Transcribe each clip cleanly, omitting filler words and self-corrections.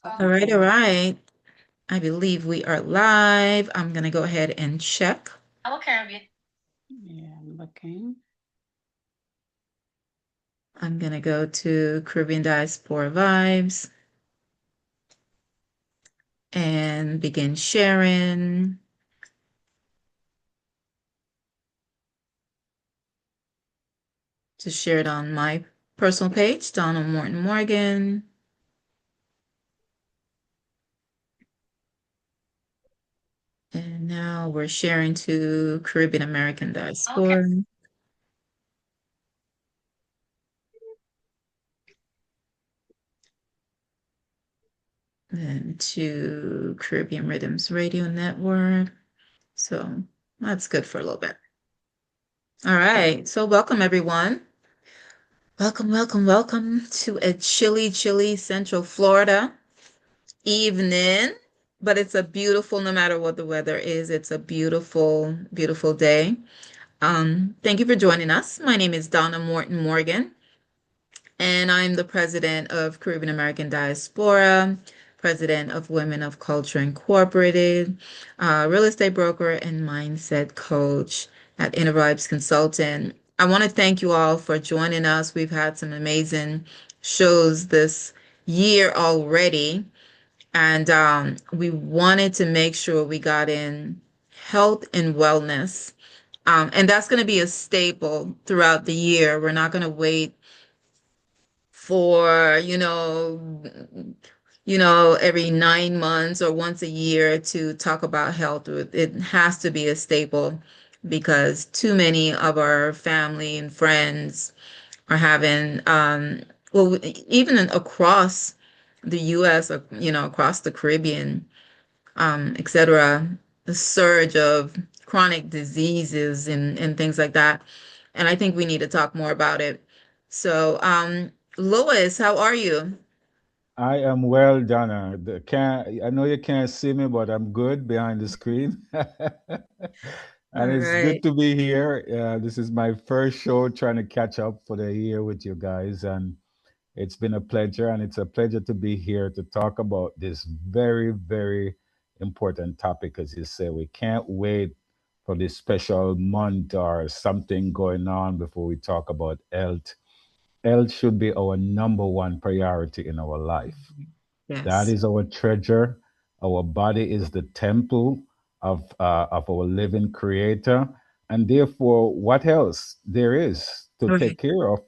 All right, all right. I believe we are live. I'm going to go ahead and check. Yeah, I'm looking. I'm going to go to Caribbean Diaspora Vibes and begin sharing. Just share it on my personal page, Donna Morton Morgan. And now we're sharing to Caribbean American Diaspora. And to Caribbean Rhythms Radio Network. So that's good for a little bit. All right. So welcome, everyone. Welcome, welcome, welcome to a chilly Central Florida evening. But it's a beautiful, no matter what the weather is, it's a beautiful day. Thank you for joining us. My name is Donna Morton Morgan, and I'm the president of Caribbean American Diaspora, president of Women of Culture Incorporated, real estate broker and mindset coach at Inner Vibes Consultant. I want to thank you all for joining us. We've had some amazing shows this year already, and we wanted to make sure we got in health and wellness. And that's going to be a staple throughout the year. We're not going to wait for, every 9 months or once a year to talk about health. It has to be a staple because too many of our family and friends are having, well, even across the US, or, across the Caribbean, etc., the surge of chronic diseases and things like that. And I think we need to talk more about it. So, Lois, how are you? I am well, Donna. I know you can't see me, but I'm good behind the screen. All And it's good right. to be here. This is my first show trying to catch up for the year with you guys. And it's been a pleasure. And it's a pleasure to be here to talk about this very important topic. As you say, we can't wait for this special month or something going on before we talk about health. Health should be our number one priority in our life. That Yes. is our treasure. Our body is the temple of our living creator. And therefore, what else there is to take Right. care of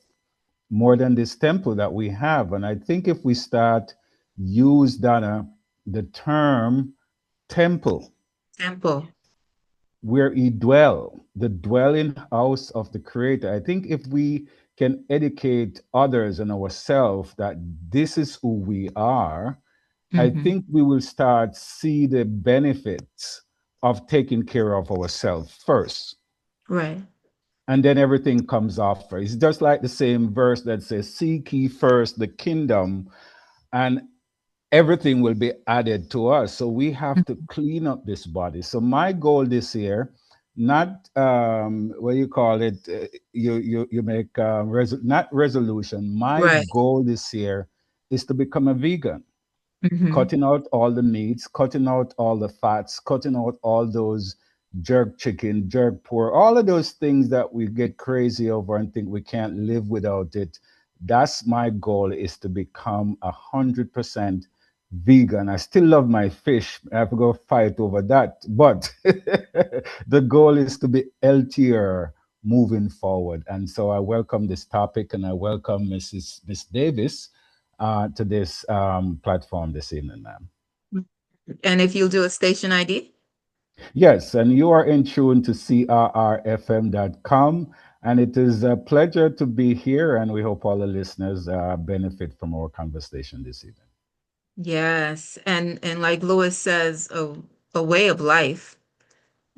more than this temple that we have? And I think if we start use, Donna, the term temple, Simple. where he dwell, the dwelling house of the creator. I think if we can educate others and ourselves that this is who we are, I Hmm. think we will start see the benefits of taking care of ourselves first. Right. And then everything comes after. It's just like the same verse that says, seek ye first the kingdom, and everything will be added to us. So we have to clean up this body. So my goal this year, not what you call it, you make not resolution. My Right. goal this year is to become a vegan, Hmm. cutting out all the meats, cutting out all the fats, cutting out all those jerk chicken, jerk pork, all of those things that we get crazy over and think we can't live without it. That's my goal, is to become 100% vegan. I still love my fish. I have to go fight over that. But the goal is to be healthier moving forward. And so I welcome this topic, and I welcome Miss Davis to this platform this evening, ma'am. And if you'll do a station ID? Yes, and you are in tune to crrfm.com. And it is a pleasure to be here, and we hope all the listeners benefit from our conversation this evening. Yes. And like Lewis says, a way of life.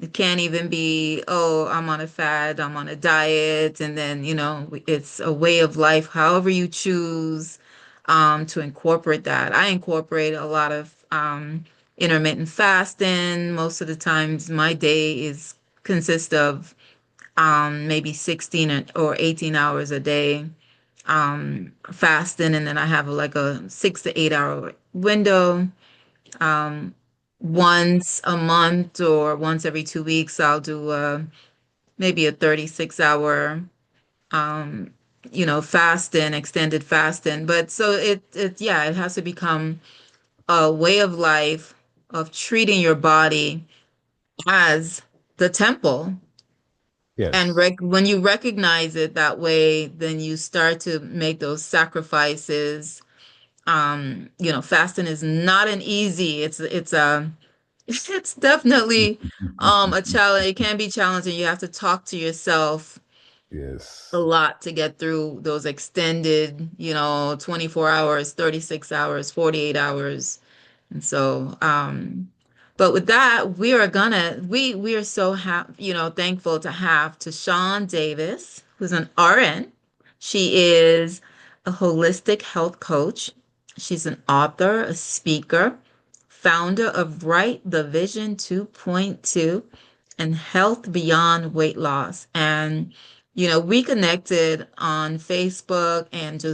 It can't even be, oh, I'm on a fad, I'm on a diet, and then, it's a way of life, however you choose to incorporate that. I incorporate a lot of intermittent fasting. Most of the times my day is consists of maybe 16 or 18 hours a day fasting, and then I have like a 6 to 8 hour window. Um, Once a month or once every 2 weeks, I'll do maybe a 36 hour um, fasting, extended fasting. But so yeah, it has to become a way of life of treating your body as the temple. And Yes. when you recognize it that way, then you start to make those sacrifices. Fasting is not an easy, it's a it's definitely a challenge. It can be challenging. You have to talk to yourself a Yes. lot to get through those extended, 24 hours, 36 hours, 48 hours. And so, but with that, we are so thankful to have Tashawn Davis, who's an RN. She is a holistic health coach. She's an author, a speaker, founder of Write the Vision 2.2 and Health Beyond Weight Loss. And we connected on Facebook and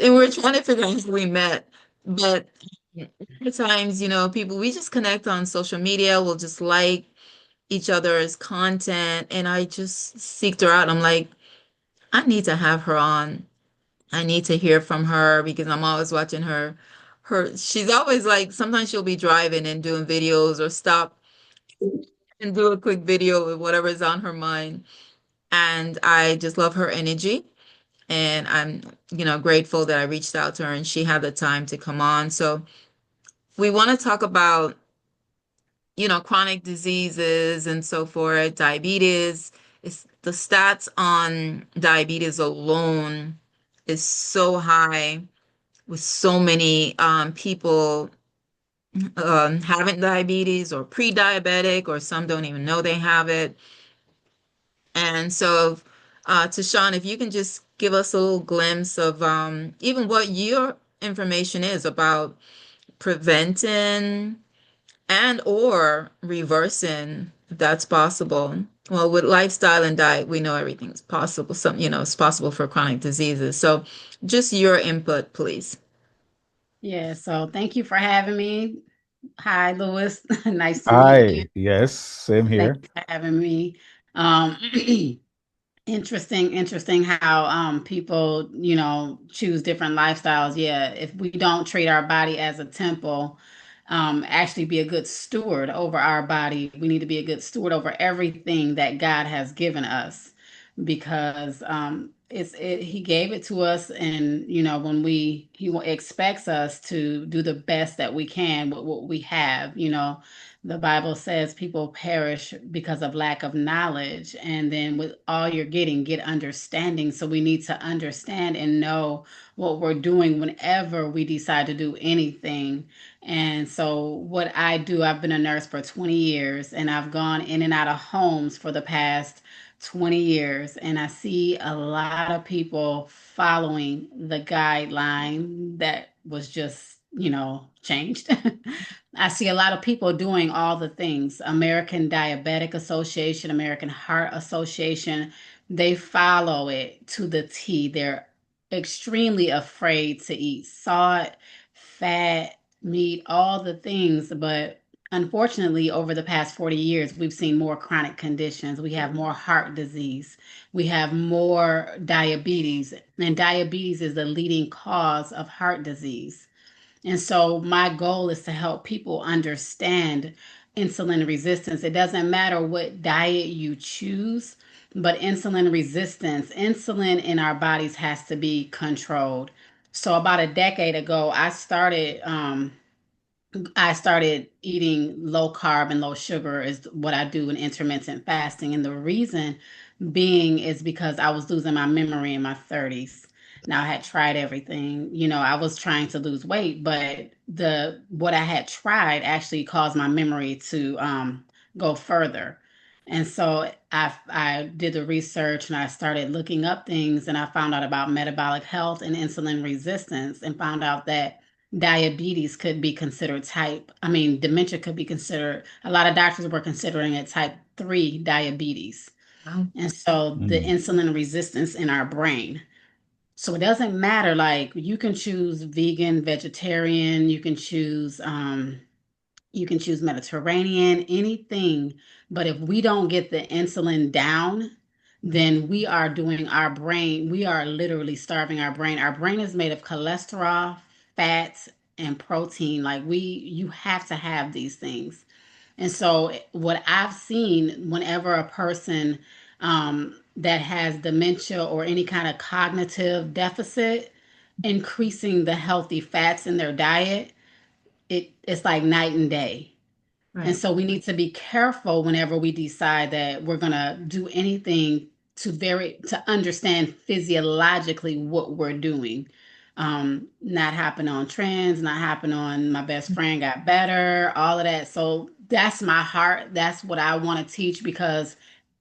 and we're trying to figure out how we met. But sometimes, people, we just connect on social media. We'll just like each other's content. And I just seeked her out. I'm like, I need to have her on. I need to hear from her because I'm always watching she's always like, sometimes she'll be driving and doing videos or stop and do a quick video of whatever is on her mind. And I just love her energy. And I'm, grateful that I reached out to her and she had the time to come on. So we want to talk about, chronic diseases and so forth, diabetes. The stats on diabetes alone is so high with so many people having diabetes or pre-diabetic, or some don't even know they have it. And so, Tashawn, if you can just give us a little glimpse of even what your information is about preventing and or reversing, if that's possible. Well, with lifestyle and diet, we know everything's possible. It's possible for chronic diseases. So just your input, please. Yeah, so thank you for having me. Hi, Lewis. Nice to meet you. Hi. Yes. Same Thank here. you for having me. Um, interesting how people, choose different lifestyles. Yeah, if we don't treat our body as a temple, actually be a good steward over our body, we need to be a good steward over everything that God has given us because he gave it to us, and when he expects us to do the best that we can with what we have. The Bible says people perish because of lack of knowledge. And then with all you're getting, get understanding. So we need to understand and know what we're doing whenever we decide to do anything. And so what I do, I've been a nurse for 20 years and I've gone in and out of homes for the past 20 years. And I see a lot of people following the guideline that was just, changed. I see a lot of people doing all the things. American Diabetic Association, American Heart Association, they follow it to the T. They're extremely afraid to eat salt, fat, meat, all the things. But unfortunately, over the past 40 years, we've seen more chronic conditions. We have more heart disease. We have more diabetes. And diabetes is the leading cause of heart disease. And so my goal is to help people understand insulin resistance. It doesn't matter what diet you choose, but insulin resistance, insulin in our bodies has to be controlled. So about a decade ago, I started eating low carb and low sugar is what I do in intermittent fasting. And the reason being is because I was losing my memory in my 30s. Now I had tried everything. I was trying to lose weight, but the what I had tried actually caused my memory to go further. And so I did the research and I started looking up things and I found out about metabolic health and insulin resistance and found out that diabetes could be considered dementia could be considered, a lot of doctors were considering it type 3 diabetes. Wow. And so the Mm. insulin resistance in our brain. So it doesn't matter. Like you can choose vegan, vegetarian, you can choose Mediterranean, anything. But if we don't get the insulin down, then we are doing our brain, we are literally starving our brain. Our brain is made of cholesterol, fats, and protein. Like you have to have these things. And so, what I've seen whenever a person that has dementia or any kind of cognitive deficit, increasing the healthy fats in their diet, it's like night and day. And Right. so we need to be careful whenever we decide that we're gonna do anything to understand physiologically what we're doing. Not happen on trends, not happen on my best friend got better, all of that. So that's my heart. That's what I want to teach because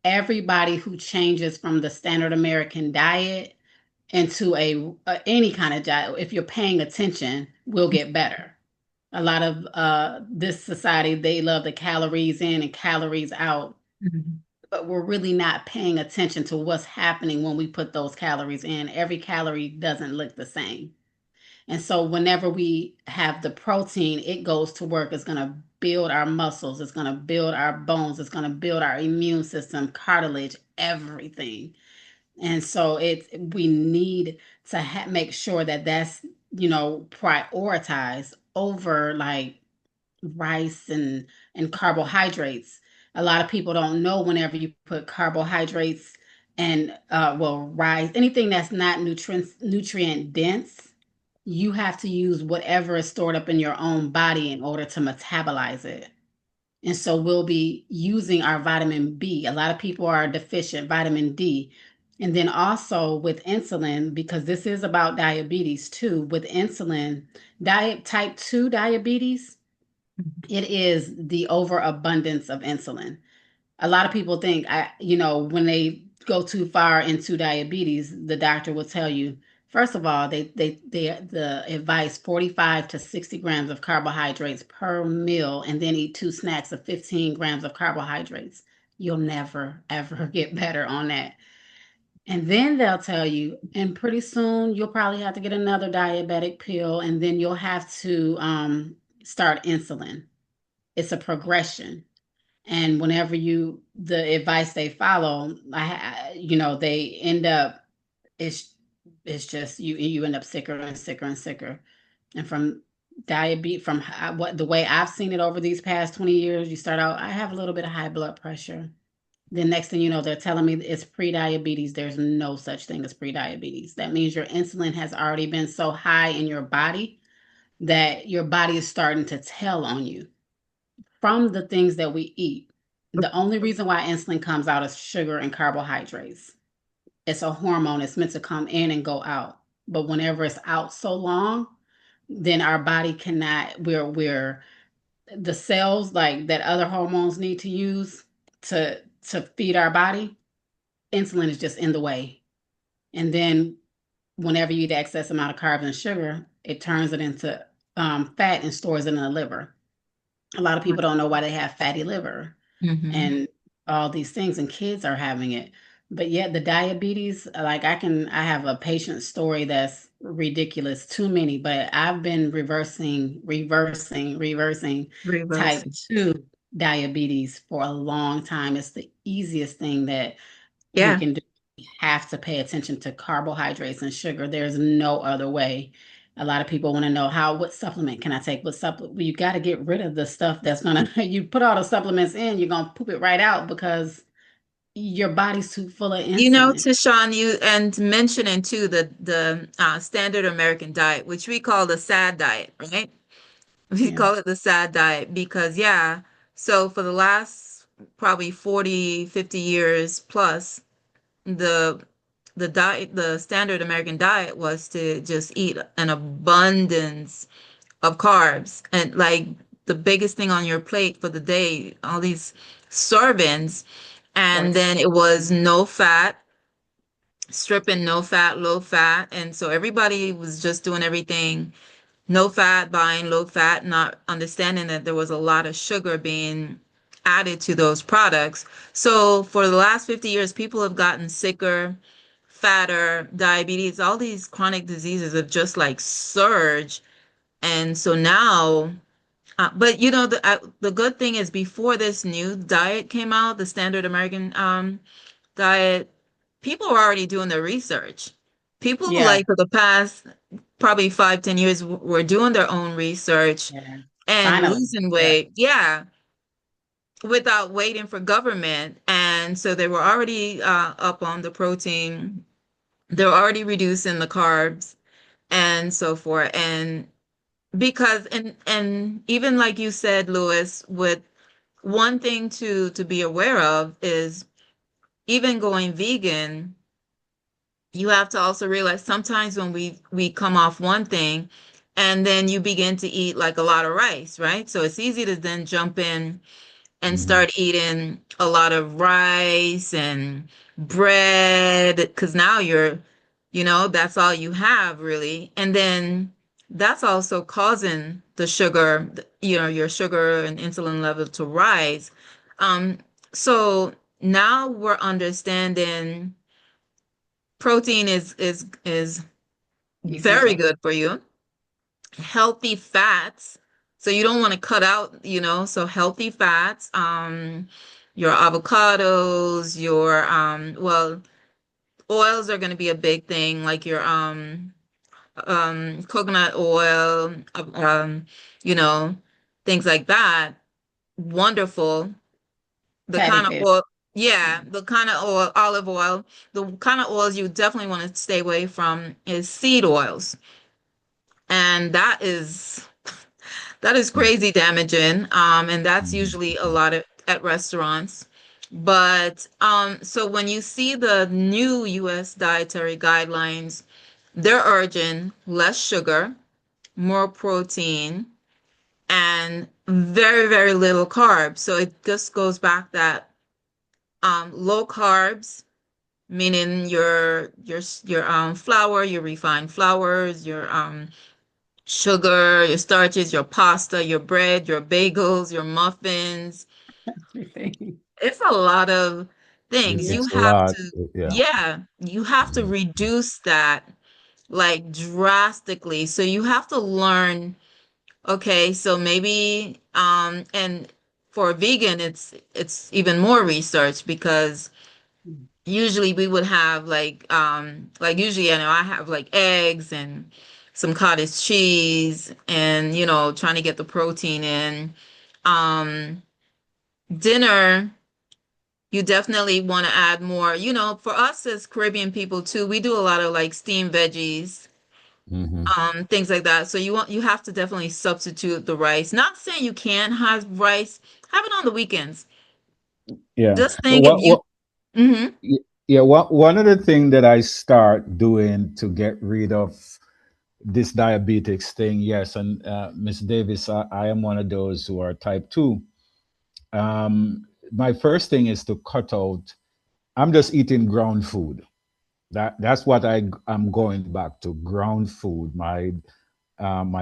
everybody who changes from the standard American diet into a any kind of diet, if you're paying attention, will get better. A lot of this society, they love the calories in and calories out, Mhm. but we're really not paying attention to what's happening when we put those calories in. Every calorie doesn't look the same. And so whenever we have the protein, it goes to work. It's going to build our muscles, it's going to build our bones, it's going to build our immune system, cartilage, everything. And so it's we need to make sure that that's, prioritized over like rice and carbohydrates. A lot of people don't know whenever you put carbohydrates and rice, anything that's not nutrient dense, you have to use whatever is stored up in your own body in order to metabolize it. And so we'll be using our vitamin B. A lot of people are deficient vitamin D. And then also with insulin, because this is about diabetes too, with insulin, diet type 2 diabetes, it is the overabundance of insulin. A lot of people think when they go too far into diabetes, the doctor will tell you, first of all, they the advice 45 to 60 grams of carbohydrates per meal and then eat two snacks of 15 grams of carbohydrates. You'll never ever get better on that. And then they'll tell you, and pretty soon you'll probably have to get another diabetic pill, and then you'll have to start insulin. It's a progression. And whenever the advice they follow, they end up, it's it's just you end up sicker and sicker and sicker. And from diabetes, from what the way I've seen it over these past 20 years, you start out, I have a little bit of high blood pressure. The next thing you know, they're telling me it's pre-diabetes. There's no such thing as pre-diabetes. That means your insulin has already been so high in your body that your body is starting to tell on you from the things that we eat. The only reason why insulin comes out is sugar and carbohydrates. It's a hormone. It's meant to come in and go out. But whenever it's out so long, then our body cannot, we're the cells like that other hormones need to use to feed our body, insulin is just in the way. And then whenever you eat excess amount of carbs and sugar, it turns it into fat and stores it in the liver. A lot of people don't know why they have fatty liver Mhm. and all these things, and kids are having it. But yet the diabetes, like I have a patient story that's ridiculous, too many, but I've been reversing type Reversing. 2 diabetes for a long time. It's the easiest thing that we Yeah. can do. We have to pay attention to carbohydrates and sugar. There's no other way. A lot of people want to know what supplement can I take? What supplement? Well, you got to get rid of the stuff that's gonna. You put all the supplements in, you're gonna poop it right out because your body's too full of insulin. Tashawn, you and mentioning too the standard American diet, which we call the SAD diet, right? We Yeah. call it the SAD diet because yeah, so for the last probably 40, 50 years plus, the the standard American diet was to just eat an abundance of carbs and like the biggest thing on your plate for the day, all these servings, and Sports. then it was no fat, stripping no fat, low fat, and so everybody was just doing everything no fat, buying low fat, not understanding that there was a lot of sugar being added to those products. So for the last 50 years, people have gotten sicker, fatter, diabetes, all these chronic diseases have just like surged. And so now, but you know, the good thing is before this new diet came out, the standard American diet, people were already doing their research. People Yeah. like for the past probably 5, 10 years were doing their own research Yeah. and Finally. losing Yeah. weight. Yeah, without waiting for government. And so they were already up on the protein. They're already reducing the carbs and so forth. And because and even like you said, Lewis, with one thing to be aware of is even going vegan, you have to also realize sometimes when we come off one thing and then you begin to eat like a lot of rice, right? So it's easy to then jump in and Hmm. start eating a lot of rice and bread because now you're, that's all you have really. And then that's also causing the sugar, your sugar and insulin level to rise. Um, so now we're understanding protein is very Essential. good for you. Healthy fats. So you don't want to cut out, so healthy fats, your avocados, your well, oils are going to be a big thing, like your coconut oil, you know, things like that. Wonderful. The Fatty kind of fish. oil, yeah, the kind of oil, olive oil, the kind of oils you definitely want to stay away from is seed oils. And that is crazy damaging. And that's usually a lot at restaurants. But so when you see the new US dietary guidelines, they're urging less sugar, more protein, and very, very little carbs. So it just goes back that low carbs, meaning your flour, your refined flours, your sugar, your starches, your pasta, your bread, your bagels, your muffins. Everything. It's a lot of things. Yeah. You It's a have lot. to, Yeah. yeah, you have to Mhm. reduce that like drastically. So you have to learn, okay, so maybe and for a vegan it's even more research because usually we would have like usually I have like eggs and some cottage cheese and trying to get the protein in. Um Dinner, you definitely want to add more. For us as Caribbean people too, we do a lot of like steamed veggies, Hmm. things like that. So you have to definitely substitute the rice. Not saying you can't have rice, have it on the weekends. Yeah. Just think if you What hmm Yeah, one of the things that I start doing to get rid of this diabetics thing, yes, and Miss Davis, I am one of those who are type 2. My first thing is to cut out, I'm just eating ground food. That's what I'm going back to, ground food, my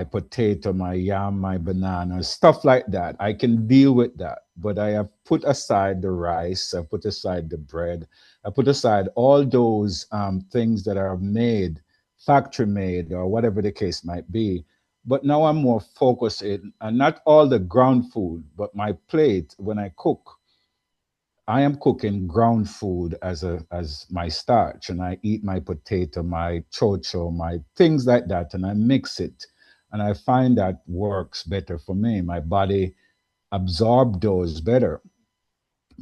potato, my yam, my banana, stuff like that. I can deal with that. But I have put aside the rice, I put aside the bread, I put aside all those things that are made, factory made, or whatever the case might be. But now I'm more focused in, and not all the ground food, but my plate when I cook. I am cooking ground food as my starch, and I eat my potato, my chocho, my things like that, and I mix it, and I find that works better for me. My body absorb those better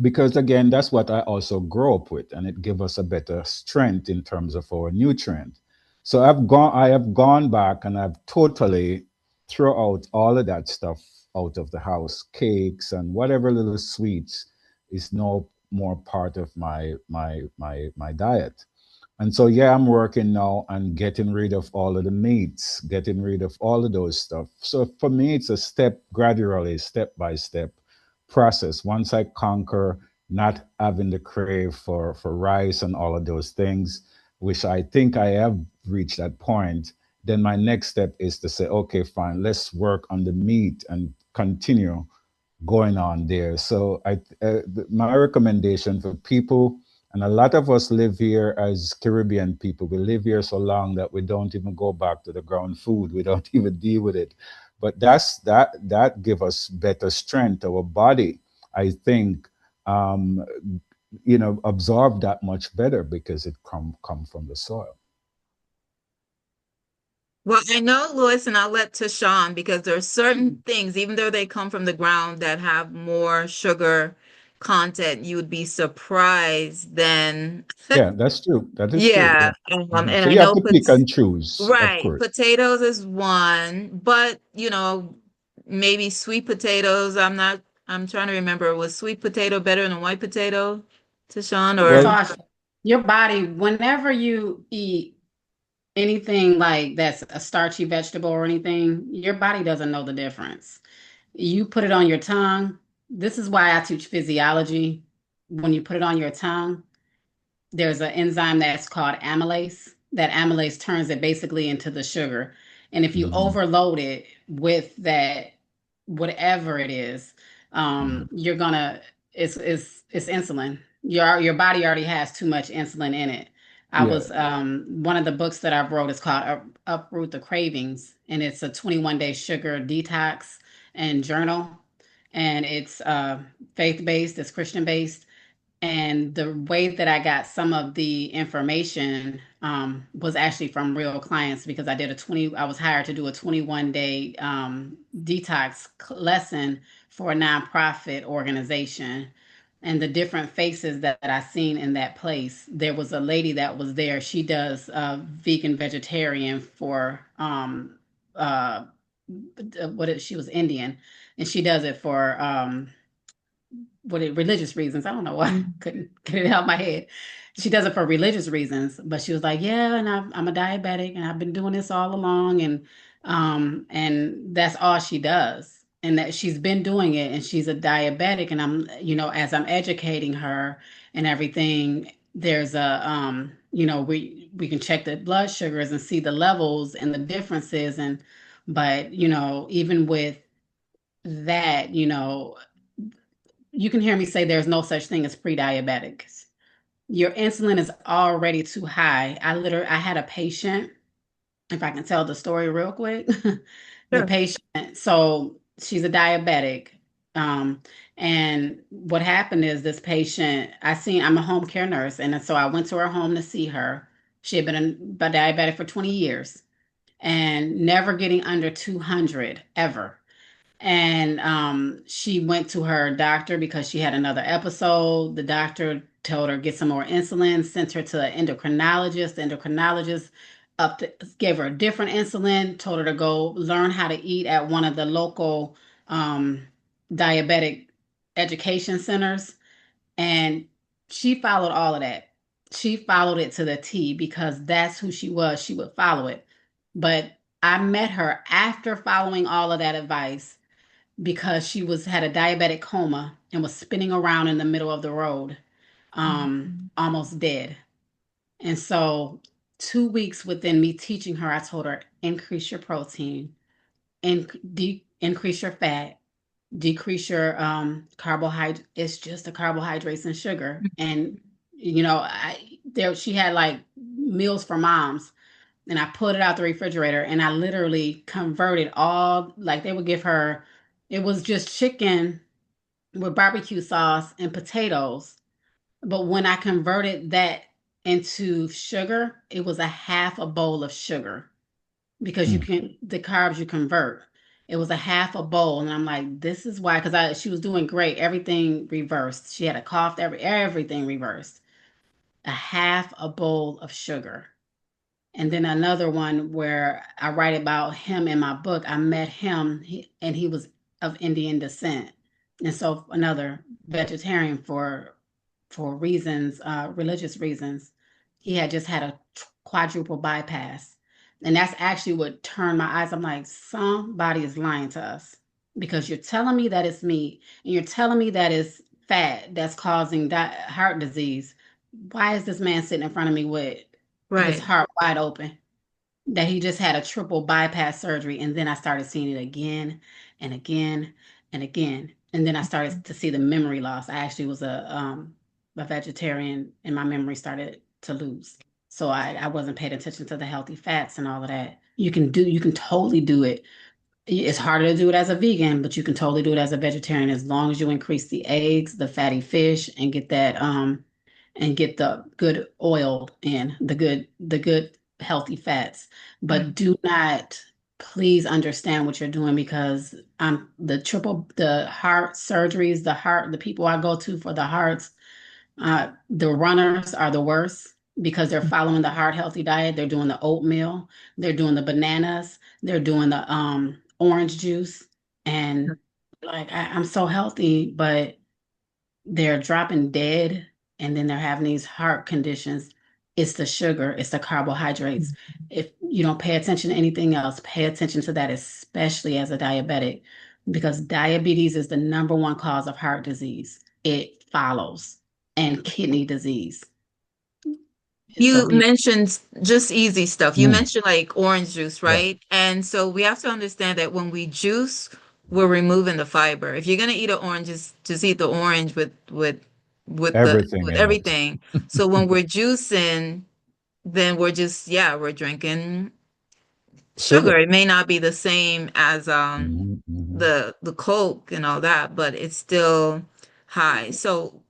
because again, that's what I also grow up with, and it gives us a better strength in terms of our nutrient. So I have gone back and I've totally throw out all of that stuff out of the house. Cakes and whatever little sweets is no more part of my diet. And so yeah, I'm working now on getting rid of all of the meats, getting rid of all of those stuff. So for me, it's a step gradually, step by step process. Once I conquer not having the crave for rice and all of those things, which I think I have reached that point, then my next step is to say, okay, fine, let's work on the meat and continue going on there. So my recommendation for people, And a lot of us live here as Caribbean people. We live here so long that we don't even go back to the ground food. We don't even deal with it. But that give us better strength. Our body, I think, um, absorb that much better because it come from the soil. Well, I know, Lois, and I'll let Tashawn because there are certain things, even though they come from the ground, that have more sugar content. You would be surprised then. Yeah, that's true. That is true. Yeah. Yeah. Mhm. And So I you have know to pick and choose, of right, course. potatoes is one, but maybe sweet potatoes. I'm trying to remember, was sweet potato better than white potato, Tashawn, or Well, Tasha, your body, whenever you eat anything like that's a starchy vegetable or anything, your body doesn't know the difference. You put it on your tongue. This is why I teach physiology. When you put it on your tongue, there's an enzyme that's called amylase. That amylase turns it basically into the sugar. And if you mhm, overload it with that, whatever it is, mhm. you're gonna it's insulin. Your body already has too much insulin in it. I Yeah. was one of the books that I wrote is called Uproot the Cravings, and it's a 21-day sugar detox and journal, and it's faith based, it's Christian based, and the way that I got some of the information was actually from real clients because I was hired to do a 21-day detox lesson for a nonprofit organization. And the different faces that I seen in that place, there was a lady that was there. She does vegan vegetarian for she was Indian, and she does it for religious reasons. I don't know why. Couldn't get it out of my head. She does it for religious reasons, but she was like, "Yeah, and I'm a diabetic, and I've been doing this all along, and that's all she does, and that she's been doing it, and she's a diabetic, and as I'm educating her and everything, there's we can check the blood sugars and see the levels and the differences, but even with that, you can hear me say there's no such thing as pre-diabetics. Your insulin is already too high. I had a patient, if I can tell the story real quick. The sure. patient, so she's a diabetic. Um, and what happened is this patient, I'm a home care nurse, and so I went to her home to see her. She had been a diabetic for 20 years and never getting under 200 ever. And she went to her doctor because she had another episode. The doctor told her get some more insulin, sent her to an endocrinologist. The endocrinologist gave her a different insulin, told her to go learn how to eat at one of the local um, diabetic education centers. And she followed all of that. She followed it to the T because that's who she was. She would follow it. But I met her after following all of that advice because she was had a diabetic coma and was spinning around in the middle of the road, Mhm. almost dead. And so 2 weeks within me teaching her, I told her, increase your protein, increase your fat, decrease your carbohydrate. It's just the carbohydrates and sugar. And she had like meals for moms, and I put it out the refrigerator, and I literally converted all, like they would give her, it was just chicken with barbecue sauce and potatoes. But when I converted that into sugar, it was a half a bowl of sugar because Mm. the carbs you convert. It was a half a bowl, and I'm like, this is why, because she was doing great, everything reversed. She had a cough, everything reversed. A half a bowl of sugar. And then another one where I write about him in my book. I met him, and he was of Indian descent, and so another vegetarian for reasons, religious reasons. He had just had a quadruple bypass, and that's actually what turned my eyes. I'm like, somebody is lying to us because you're telling me that it's meat, and you're telling me that it's fat that's causing heart disease. Why is this man sitting in front of me with his Right. heart wide open, that he just had a triple bypass surgery? And then I started seeing it again and again and again. And then I started to see the memory loss. I actually was a vegetarian and my memory started to lose. So I wasn't paying attention to the healthy fats and all of that. You can totally do it. It's harder to do it as a vegan, but you can totally do it as a vegetarian as long as you increase the eggs, the fatty fish, and get the good oil in, the good healthy fats. But do not, please understand what you're doing, because the heart surgeries, the people I go to for the hearts, the runners are the worst because they're following the heart healthy diet. They're doing the oatmeal, they're doing the bananas, they're doing the orange juice, and like I'm so healthy, but they're dropping dead, and then they're having these heart conditions. It's the sugar, it's the carbohydrates. If you don't pay attention to anything else, pay attention to that, especially as a diabetic, because diabetes is the number one cause of heart disease. It follows, and kidney disease. So You mentioned just easy stuff. You Mm. mentioned like orange juice, Yeah. right? And so we have to understand that when we juice, we're removing the fiber. If you're gonna eat an orange, just eat the orange Everything with in it. everything. So when we're juicing, then we're just, yeah, we're drinking sugar. Sugar. It may not be the same as Mhm, mhm. the Coke and all that, but it's still high. So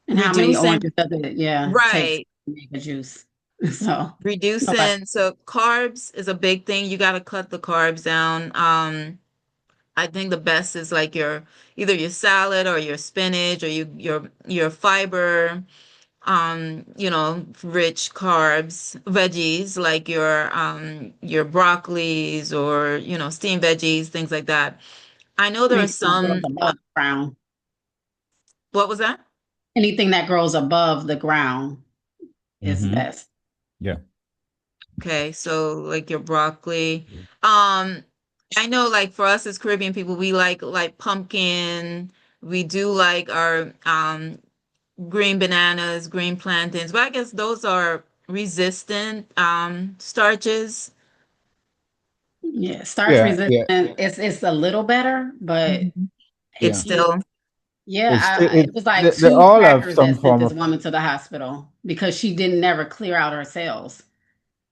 and how many reducing, oranges does it, yeah, take to right. make a juice? So nobody. Reducing, so carbs is a big thing. You got to cut the carbs down. I think the best is like your either your salad or your spinach or your fiber, rich carbs, veggies like your broccolis or steamed veggies, things like that. I know there are Anything that grows some, above the ground. what was that? Anything that grows above the ground is Mhm. best. Yeah. Okay, so like your broccoli. Um, I know like for us as Caribbean people, we like pumpkin. We do like our green bananas, green plantains, but I guess those are resistant starches. Yeah, starch Yeah. resistant. Yeah. It's a little better, but Mhm. It's Yeah. you, still It's yeah, it, it was like they two all have crackers some that sent form this of. woman to the hospital because she didn't never clear out her cells.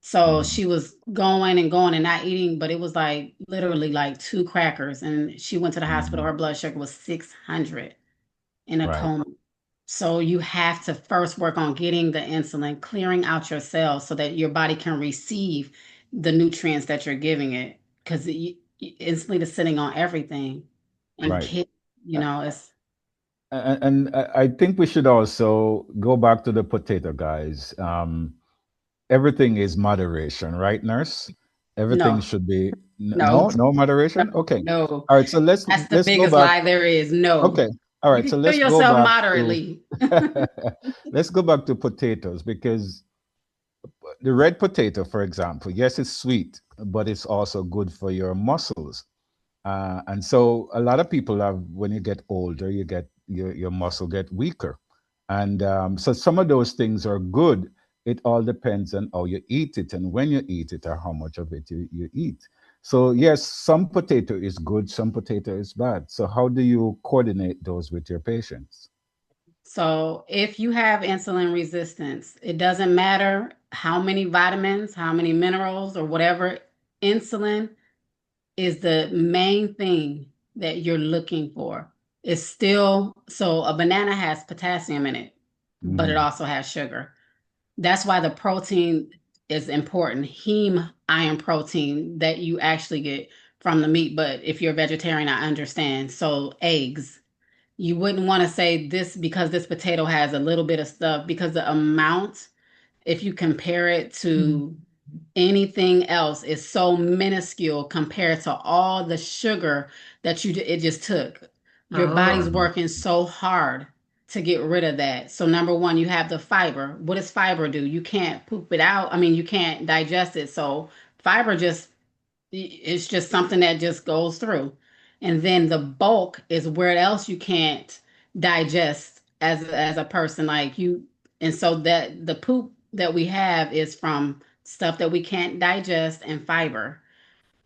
So Mhm. she was going and going and not eating, but it was like literally like two crackers, and she went to the hospital. Mhm. Her blood sugar was 600 in a Right. coma. So you have to first work on getting the insulin, clearing out your cells so that your body can receive the nutrients that you're giving it. Because insulin is sitting on everything, and Right. kid, it's And I think we should also go back to the potato, guys. Everything is moderation, right, nurse? Everything no, should be no, no no, moderation. Okay. no. All right. So That's the let's go biggest back. lie there is. No, Okay. All you right. can So kill let's go yourself back to moderately. let's go back to potatoes because the red potato, for example, yes, it's sweet, but it's also good for your muscles. And so a lot of people have, when you get older, you get your muscle get weaker. And so some of those things are good. It all depends on how you eat it and when you eat it or how much of it you eat. So yes, some potato is good, some potato is bad. So how do you coordinate those with your patients? So if you have insulin resistance, it doesn't matter how many vitamins, how many minerals, or whatever, insulin is the main thing that you're looking for. It's still, so a banana has potassium in it, but it Mhm. also has sugar. That's why the protein is important. Heme iron protein that you actually get from the meat. But if you're a vegetarian, I understand. So eggs, you wouldn't want to say this because this potato has a little bit of stuff, because the amount, if you compare it Mhm. to anything else, is so minuscule compared to all the sugar that it just took. Your Oh, body's Mhm. working so hard to get rid of that. So number one, you have the fiber. What does fiber do? You can't poop it out. I mean, you can't digest it. So fiber just, it's just something that just goes through. And then the bulk is where else you can't digest as a person, like you. And so that the poop that we have is from stuff that we can't digest, and fiber.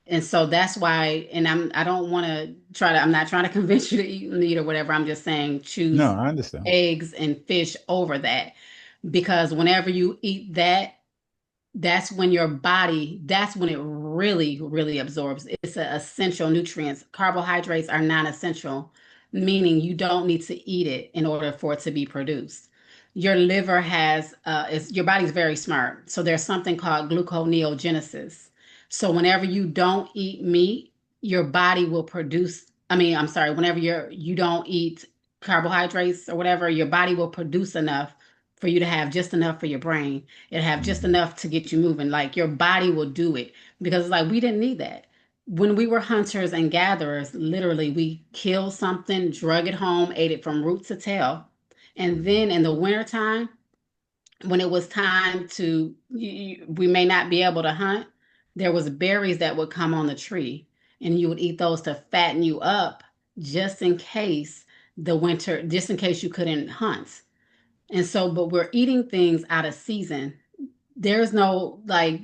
And so that's why, and I don't want to I'm not trying to convince you to eat meat or whatever. I'm just saying No, choose I understand. eggs and fish over that. Because whenever you eat that, that's when it really, really absorbs. It's an essential nutrients. Carbohydrates are non-essential, meaning you don't need to eat it in order for it to be produced. Your liver your body's very smart. So there's something called gluconeogenesis. So whenever you don't eat meat, your body will produce, I'm sorry, whenever you don't eat carbohydrates or whatever, your body will produce enough for you to have just enough for your brain. It'll have just Mhm. enough to get you moving. Like your body will do it because it's like we didn't need that. When we were hunters and gatherers, literally we killed something, drug it home, ate it from root to tail. And then in the wintertime, when it was time to, we may not be able to hunt, there was berries that would come on the tree and you would eat those to fatten you up just in case just in case you couldn't hunt. And so, but we're eating things out of season. There's no like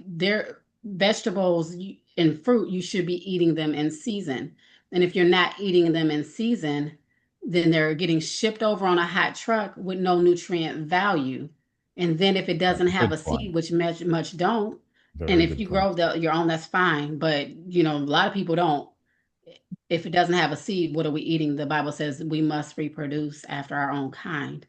vegetables and fruit, you should be eating them in season. And if you're not eating them in season, then they're getting shipped over on a hot truck with no nutrient value. And then if it doesn't have a Good point. seed, which much don't, and Very if good you point. grow your own, that's fine. But a lot of people don't. If it doesn't have a seed, what are we eating? The Bible says we must reproduce after our own kind.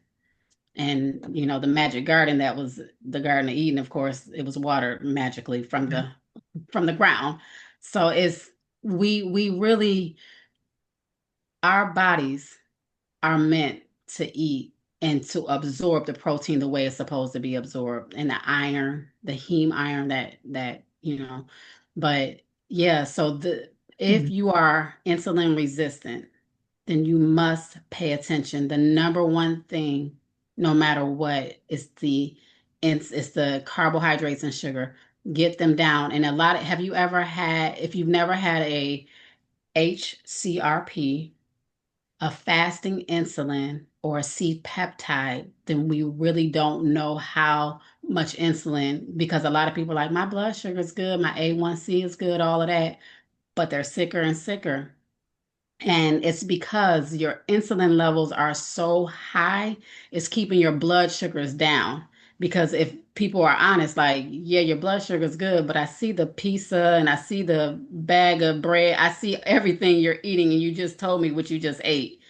And the magic garden, that was the Garden of Eden, of course, it was watered magically from the ground. So it's we really, our bodies are meant to eat and to absorb the protein the way it's supposed to be absorbed, and the iron, the heme iron, but yeah. So the if Mhm. you are insulin resistant, then you must pay attention. The number one thing, no matter what, is it's the carbohydrates and sugar. Get them down. And have you ever had, if you've never had a HCRP, a fasting insulin, or a C-peptide, then we really don't know how much insulin, because a lot of people are like, my blood sugar is good, my A1C is good, all of that, but they're sicker and sicker. And it's because your insulin levels are so high, it's keeping your blood sugars down. Because if people are honest, like, yeah, your blood sugar is good, but I see the pizza and I see the bag of bread, I see everything you're eating, and you just told me what you just ate,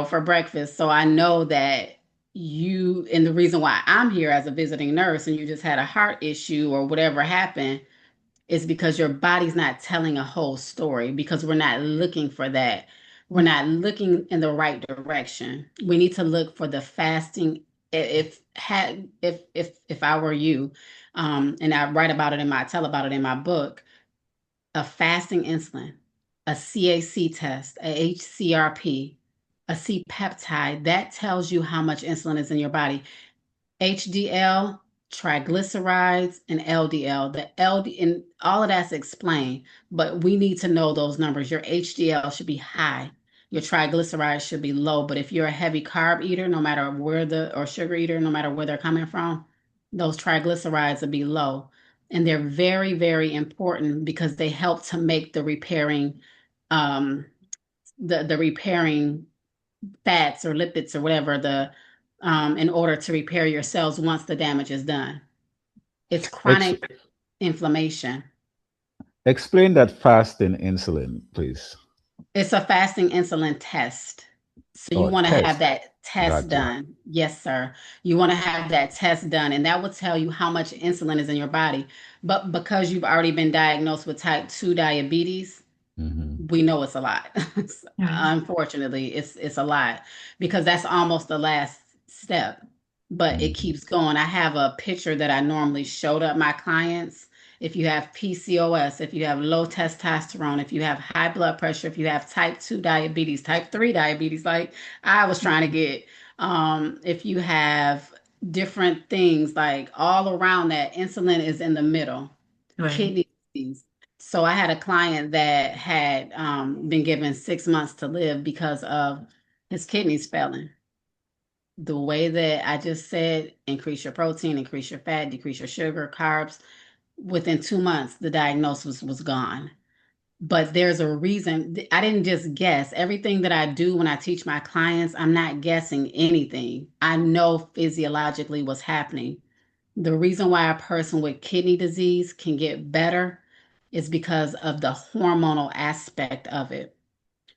for breakfast. So I know that and the reason why I'm here as a visiting nurse and you just had a heart issue or whatever happened is because your body's not telling a whole story, because we're not looking for that. We're not looking in the right direction. We need to look for the fasting. If I were you, and I tell about it in my book, a fasting insulin, a CAC test, a HCRP, a C peptide, that tells you how much insulin is in your body. HDL, triglycerides, and LDL. The LD and all of that's explained, but we need to know those numbers. Your HDL should be high. Your triglycerides should be low. But if you're a heavy carb eater, no matter or sugar eater, no matter where they're coming from, those triglycerides will be low. And they're very, very important because they help to make um, the repairing fats or lipids or whatever in order to repair your cells once the damage is done. It's Ex- chronic inflammation. Explain that fasting insulin, please. It's a fasting insulin test. So you Oh, want to have test. that test Got you. done. Yes, sir. You want to have that test done, and that will tell you how much insulin is in your body. But because you've already been diagnosed with type 2 diabetes, Hmm. we know it's a lot. Right. Unfortunately, it's a lot because that's almost the last step, but it Hmm. keeps going. I have a picture that I normally showed up my clients. If you have PCOS, if you have low testosterone, if you have high blood pressure, if you have type 2 diabetes, type 3 diabetes, like I was trying to get, if you have different things like all around that, insulin is in the middle, Right. kidney disease. So I had a client that had been given 6 months to live because of his kidneys failing. The way that I just said, increase your protein, increase your fat, decrease your sugar, carbs. Within 2 months, the diagnosis was gone. But there's a reason. I didn't just guess. Everything that I do when I teach my clients, I'm not guessing anything. I know physiologically what's happening. The reason why a person with kidney disease can get better is because of the hormonal aspect of it.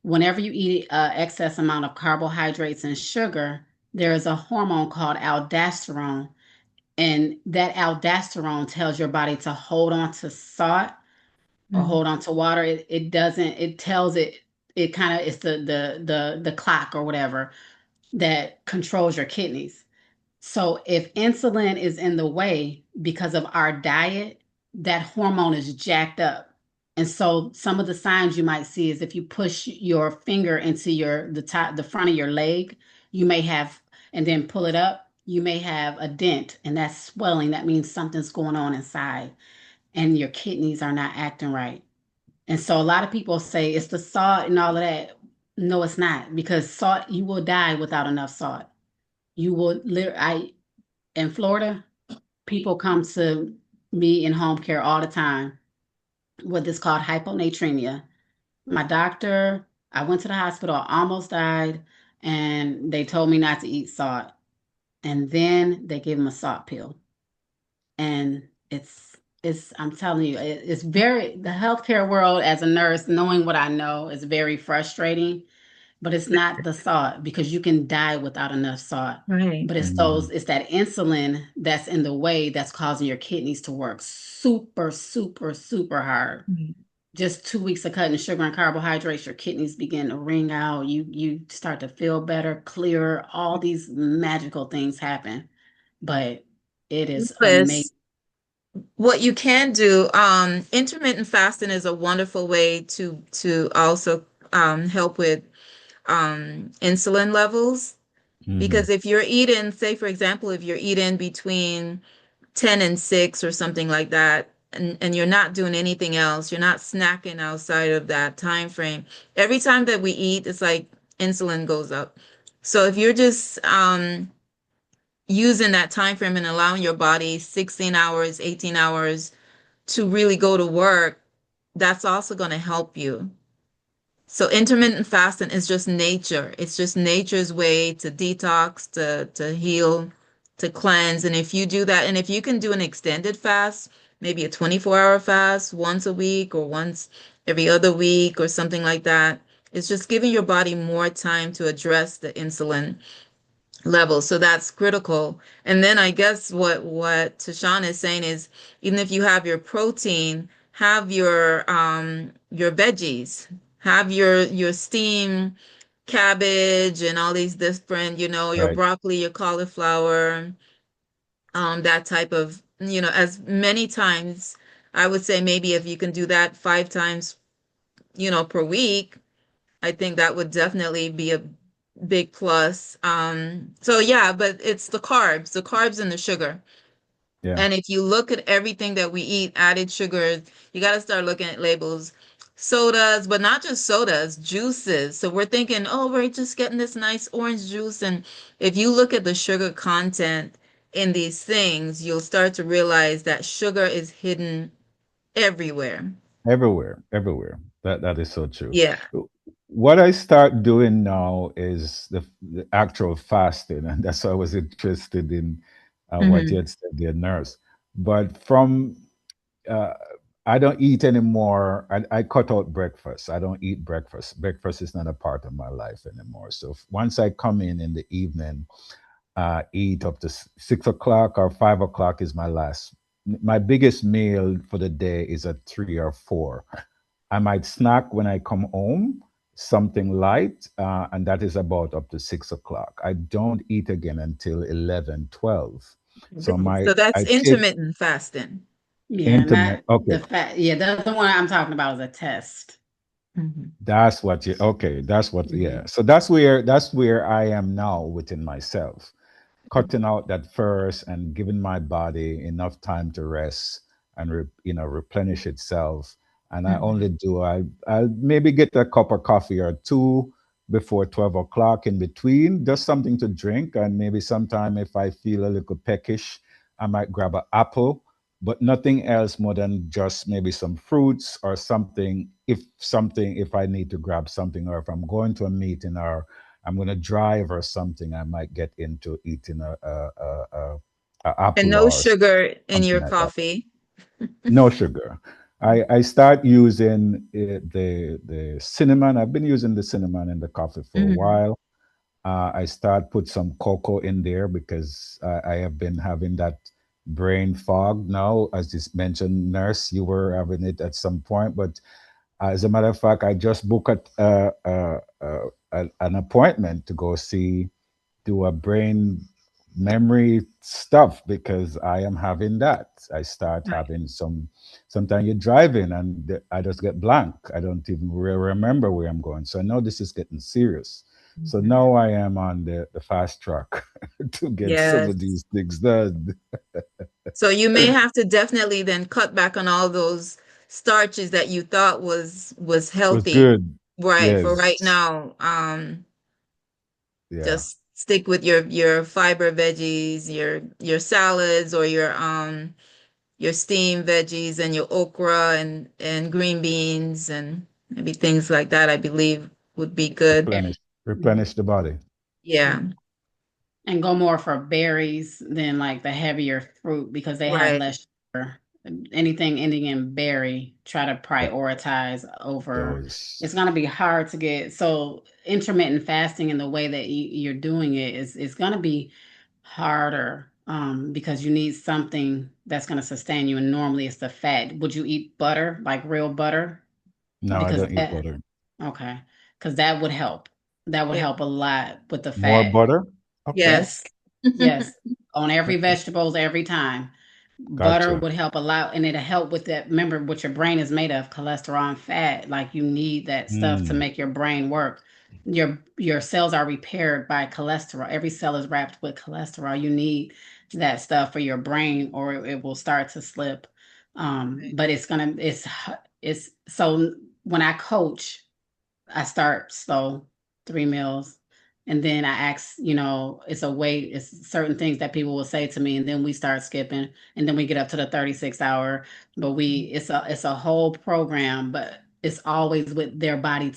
Whenever you eat an excess amount of carbohydrates and sugar, there is a hormone called aldosterone, and that aldosterone tells your body to hold on to salt or Mm. hold on to water. It doesn't. It tells it. It kind of it's the clock or whatever that controls your kidneys. So if insulin is in the way because of our diet, that hormone is jacked up. And so some of the signs you might see is if you push your finger into the front of your leg, you may have, and then pull it up, you may have a dent, and that's swelling. That means something's going on inside and your kidneys are not acting right. And so a lot of people say it's the salt and all of that. No, it's not, because salt, you will die without enough salt. You will I in Florida, people come to me in home care all the time with this called hyponatremia. My doctor, I went to the hospital, I almost died, and they told me not to eat salt. And then they gave him a salt pill. And I'm telling you, it's very, the healthcare world as a nurse, knowing what I know is very frustrating, but it's not the salt because you can die without enough salt. Right. But it's that insulin that's in the way that's causing your kidneys to work super, super, super hard. Mm. Just 2 weeks of cutting sugar and carbohydrates, your kidneys begin to ring out. You start to feel better, clearer. All these magical things happen, but it is amazing. Yes. What you can do, intermittent fasting is a wonderful way to also help with insulin levels. Because if you're eating, say for example, if you're eating between 10 and 6 or something like that, and you're not doing anything else, you're not snacking outside of that time frame. Every time that we eat, it's like insulin goes up. So if you're just using that time frame and allowing your body 16 hours, 18 hours to really go to work, that's also going to help you. So intermittent fasting is just nature. It's just nature's way to detox, to heal, to cleanse. And if you do that, and if you can do an extended fast, maybe a 24-hour fast once a week or once every other week or something like that, it's just giving your body more time to address the insulin level. So that's critical. And then I guess what Tashawn is saying is even if you have your protein, have your veggies, have your steamed cabbage and all these different, your Right. broccoli, your cauliflower, that type of, as many times, I would say maybe if you can do that 5 times, per week, I think that would definitely be a big plus. So yeah, but it's the carbs and the sugar. Yeah. And if you look at everything that we eat, added sugars, you got to start looking at labels. Sodas, but not just sodas, juices. So we're thinking, oh, we're just getting this nice orange juice. And if you look at the sugar content in these things, you'll start to realize that sugar is hidden everywhere. Everywhere, everywhere. That is so true. Yeah. What I start doing now is the actual fasting, and that's why I was interested in what you Hmm. had said, there, nurse. But from uh, I don't eat anymore. I cut out breakfast. I don't eat breakfast. Breakfast is not a part of my life anymore. So once I come in the evening, eat up to 6 o'clock or 5 o'clock is my last. My biggest meal for the day is at 3 or 4. I might snack when I come home, something light, and that is about up to 6 o'clock. I don't eat again until 11, 12. So So that's I take intermittent fasting. Yeah, intermittent. not Okay, the fat. Yeah, the other one I'm talking about is a test. Hmm. that's what you. Okay, that's what. Mhm. Yeah. So that's where I am now within myself, cutting out that first and giving my body enough time to rest and replenish itself. And I Hmm. only do I'll maybe get a cup of coffee or two before 12 o'clock in between, just something to drink. And maybe sometime if I feel a little peckish, I might grab an apple. but nothing else more than just maybe some fruits or something. If I need to grab something, or if I'm going to a meeting, or I'm going to drive or something, I might get into eating a And apple no or sugar in something your like that. coffee. No sugar. I start using the cinnamon. I've been using the cinnamon in the coffee for a Mhm. while. I start put some cocoa in there because I have been having that brain fog now. As you mentioned, nurse, you were having it at some point, but as a matter of fact, I just booked an appointment to go see, do a brain memory stuff because I am having that. I start Right. having sometimes you're driving and I just get blank. I don't even remember where I'm going. So I know this is getting serious. So Mhm. now I am on the fast track to get some of Yes. these things done. So you may have to definitely then cut back on all those starches that you thought was Was healthy. good. Right. For right Yes. now, Yeah. just stick with your fiber veggies, your salads, or your steamed veggies and your okra and green beans and maybe things like that, I believe would be good. Replenish. Replenish the body. Yeah. And go more for berries than like the heavier fruit because they have Right. less sugar. Anything ending in berry, try to Yeah. prioritize over. Those. It's going to be hard to get. So intermittent fasting and the way that you're doing it is going to be harder because you need something that's going to sustain you. And normally it's the fat. Would you eat butter, like real butter? No, I Because don't eat that, butter. okay, because that would help. That would Yeah. help a lot with the More fat. butter? Okay. Yes. Yes. Yes. On every vegetables every time. Butter Gotcha. would help a lot and it'll help with that. Remember what your brain is made of, cholesterol and fat. Like you need that stuff to Mm. make your brain work. Your cells are repaired by cholesterol. Every cell is wrapped with cholesterol. You need that stuff for your brain or it will start to slip. Right. But it's so when I coach I start slow, 3 meals. And then I ask, it's certain things that people will say to me, and then we start skipping, and then we get up to the 36 hour. But it's a whole program, but it's always with their body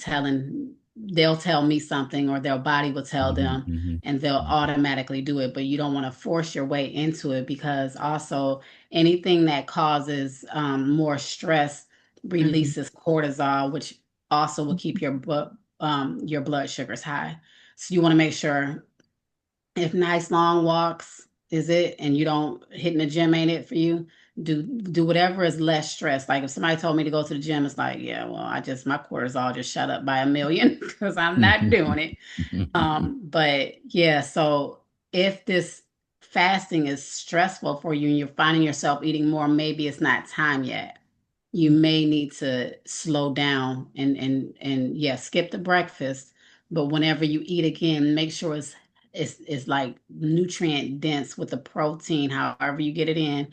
they'll tell me something or their body will tell Mhm, them mhm, and they'll mhm, automatically do it. But you don't want to force your way into it because also anything that causes more stress Mhm. releases cortisol, which also will keep your blood sugars high. So you want to make sure if nice long walks is it, and you don't hitting the gym ain't it for you, do whatever is less stress. Like if somebody told me to go to the gym, it's like, yeah, well, my cortisol just shot up by 1 million because I'm not doing it. But yeah, so if this fasting is stressful for you and you're finding yourself eating more, maybe it's not time yet. You may need to slow down and yeah, skip the breakfast, but whenever you eat again, make sure it's like nutrient dense with the protein, however you get it in,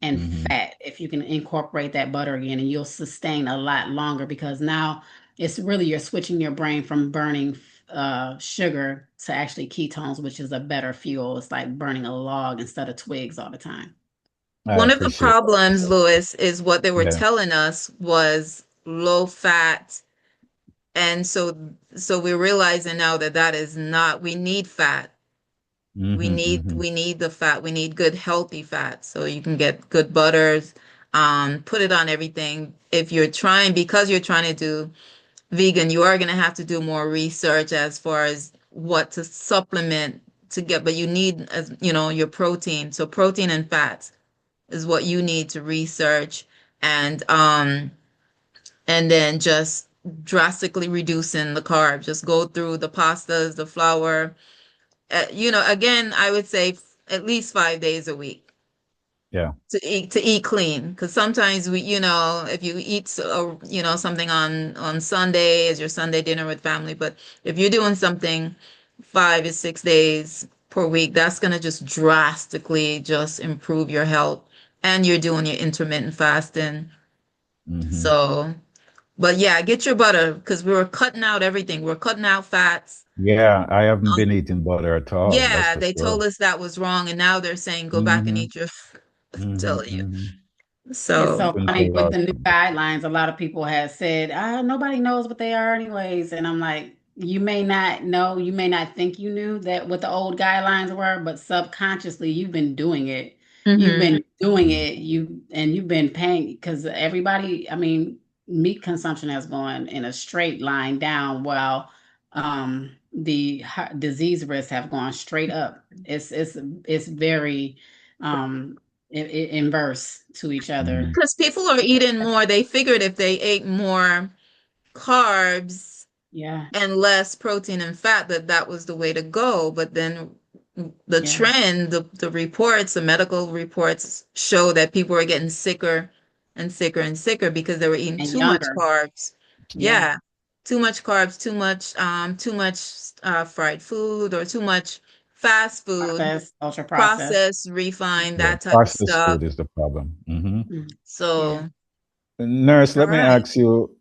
and mhm. fat. If you can incorporate that butter again, and you'll sustain a lot longer because now it's really you're switching your brain from burning sugar to actually ketones, which is a better fuel. It's like burning a log instead of twigs all the time. I One of the appreciate problems, Louis, is what they were that. telling us was low fat. And so we're realizing now that that is not, we need fat. Yeah. Hmm, hmm. We need the fat. We need good healthy fat. So you can get good butters, put it on everything. If you're trying, because you're trying to do vegan, you are going to have to do more research as far as what to supplement to get, but you need, as you know, your protein. So protein and fats is what you need to research and then just drastically reducing the carbs. Just go through the pastas, the flour. Again, I would say at least 5 days a week Yeah. to eat clean. Because sometimes if you eat something on Sunday as your Sunday dinner with family, but if you're doing something 5 to 6 days per week, that's gonna just drastically just improve your health. And you're doing your intermittent fasting. Hmm. So, but yeah, get your butter because we were cutting out everything. We're cutting out fats. Yeah, I haven't been eating butter at all. That's Yeah, for they sure. told us that was wrong, and now they're saying go back and Hmm, eat your. hmm, Telling you. hmm. It's So so Happens a funny with lot. the new guidelines. A lot of people have said, nobody knows what they are anyways. And I'm like, you may not know, you may not think you knew that what the old guidelines were, but subconsciously you've been doing it. You've mhm. been doing Mhm. it. You've been paying because everybody, I mean, meat consumption has gone in a straight line down while the disease risks have gone straight up. It's very um inverse to each other. Mhm. Because people are eating more. They figured if they ate more carbs Yeah, and less protein and fat, that that was the way to go. But then the yeah, trend, the reports, the medical reports show that people are getting sicker and sicker and sicker because they were eating and too much younger. carbs. Yeah, Yeah, too much carbs, too much fried food or too much fast food, processed, ultra processed. processed, refined, Yeah, that type of processed stuff. food is the problem. Hmm. Mm, yeah. So, Nurse, all let me right. ask you,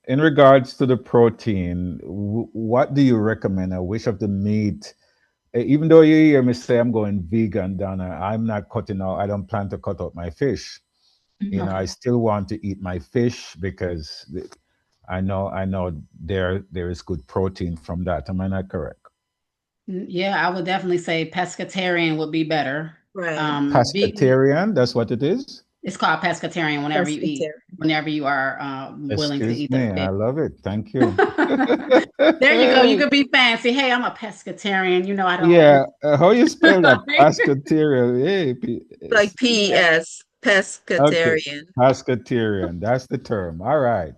in regards to the protein, what do you recommend? I wish of the meat. Even though you hear me say I'm going vegan, Donna, I'm not cutting out. I don't plan to cut out my fish. You know, Mhm. I Okay. still want to eat my fish because I know there is good protein from that. Am I not correct? Yeah, I would definitely say pescatarian would be better. Right. Vegan, Pescatarian, that's what it is. it's called pescatarian whenever you eat, Pescatarian. whenever you are willing to Excuse eat the me, I fish. love it. Thank you. There you go. You could be fancy. Hey, I'm a pescatarian. You know, I don't Yeah, eat. how you spell that? Pescatarian. Hey, Like Yeah, PES, okay, pescatarian. pescatarian. That's the term. All right.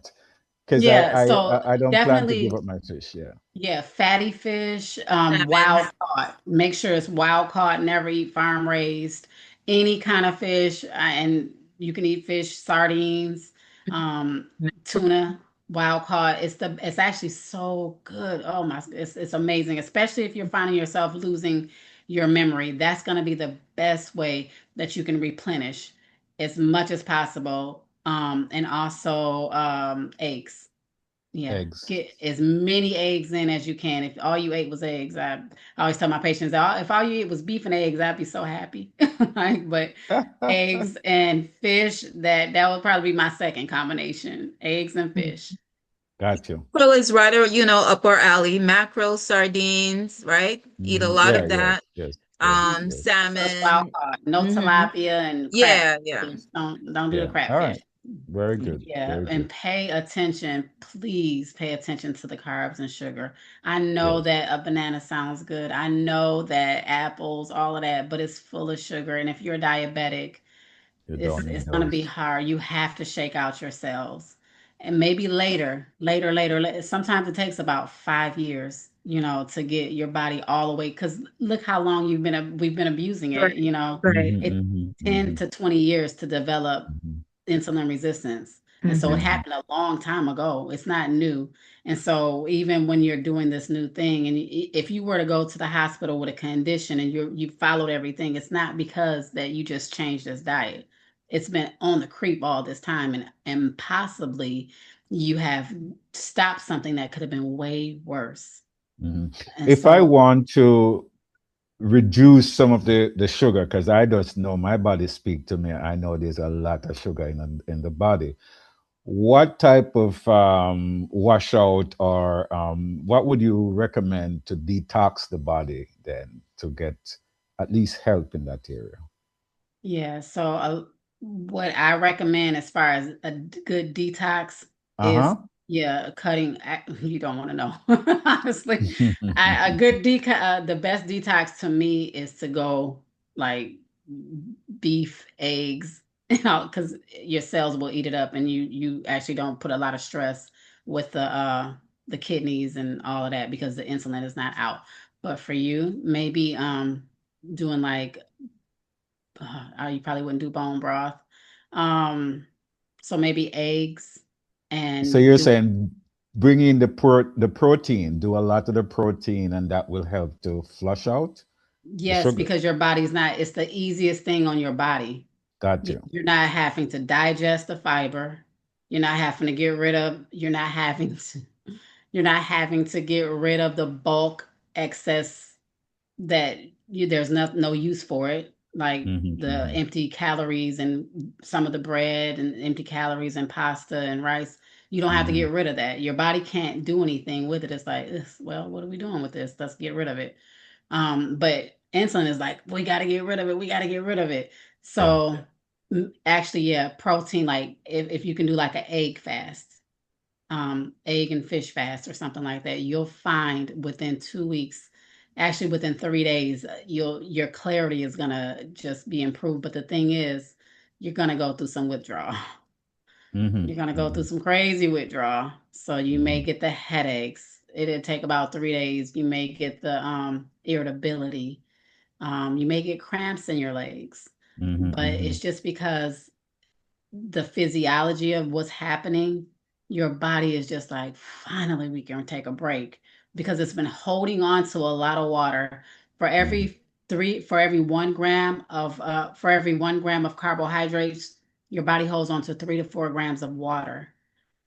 Because I, yeah. I So I I don't plan to give definitely, up my fish. Yeah. yeah, fatty fish, Salmon. wild caught. Make sure it's wild caught. Never eat farm raised. Any kind of fish, and you can eat fish, sardines, tuna, wild caught. It's actually so good. Oh my, it's amazing. Especially if you're finding yourself losing your memory. That's going to be the best way that you can replenish as much as possible. And also eggs. Yeah, Eggs. get as many eggs in as you can. If all you ate was eggs, I always tell my patients, if all you ate was beef and eggs, I'd be so happy. Like, but eggs and fish, that would probably be my second combination, eggs and fish. Got you. Mackerel is right, or up our alley. Mackerel, sardines, right? Eat a Mhm. lot Yeah. of Yes. that. Yes. Yes. Mhm. Yes. So it's wild Salmon. caught, no Hmm. tilapia and crab Yeah, yeah. fish. Don't do the Yeah. All crab right. fish. Very good. Yeah, Very and good. pay attention. Please pay attention to the carbs and sugar. I know Yes. that a banana sounds good. I know that apples, all of that, but it's full of sugar. And if you're diabetic, You it's don't it's need going to be those. hard. You have to shake out your cells. And maybe later. Sometimes it takes about 5 years, to get your body all the way. Because look how long we've been abusing Right, it. Hmm. right. It Hmm. 10 Hmm. to 20 years to develop Hmm. insulin resistance. And so it Hmm. Hmm. happened a long time ago. It's not new. And so even when you're doing this new thing, and if you were to go to the hospital with a condition and you followed everything, it's not because that you just changed this diet. It's been on the creep all this time, and possibly you have stopped something that could have been way worse. Hmm. And If I so want to reduce some of the sugar, because I just know my body speak to me, I know there's a lot of sugar in the body. What type of washout or what would you recommend to detox the body then to get at least help in that area? yeah, so what I recommend as far as a good detox is, Uh-huh. yeah, cutting. You don't want to know, honestly. The best detox to me is to go like beef, eggs, because your cells will eat it up, and you actually don't put a lot of stress with the kidneys and all of that because the insulin is not out. But for you, maybe doing like you probably wouldn't do bone broth. Um, so maybe eggs So and you're do saying bring in the protein, do a lot of the protein, and that will help to flush out the yes, sugar. because your body's not, it's the easiest thing on your body. Got you. You're not having to digest the fiber. You're not having to, you're not having to get rid of the bulk excess that there's no use for it. like the empty calories and some of the bread and empty calories and pasta and rice. You don't have to get rid of that. Your body can't do anything with it. It's like, well, what are we doing with this? Let's get rid of it. But insulin is like, we got to get rid of it. We got to get rid of it. So actually, yeah, protein, like if you can do like an egg fast, egg and fish fast or something like that, you'll find within 2 weeks, actually within 3 days, your clarity is gonna just be improved. But the thing is, you're gonna go through some withdrawal. You're gonna go through some crazy withdrawal. So you may get the headaches. It'll take about 3 days. You may get the irritability. You may get cramps in your legs. But it's just because the physiology of what's happening, your body is just like, finally, we can take a break because it's been holding on to a lot of water. For every 1 gram of carbohydrates, your body holds on to 3 to 4 grams of water.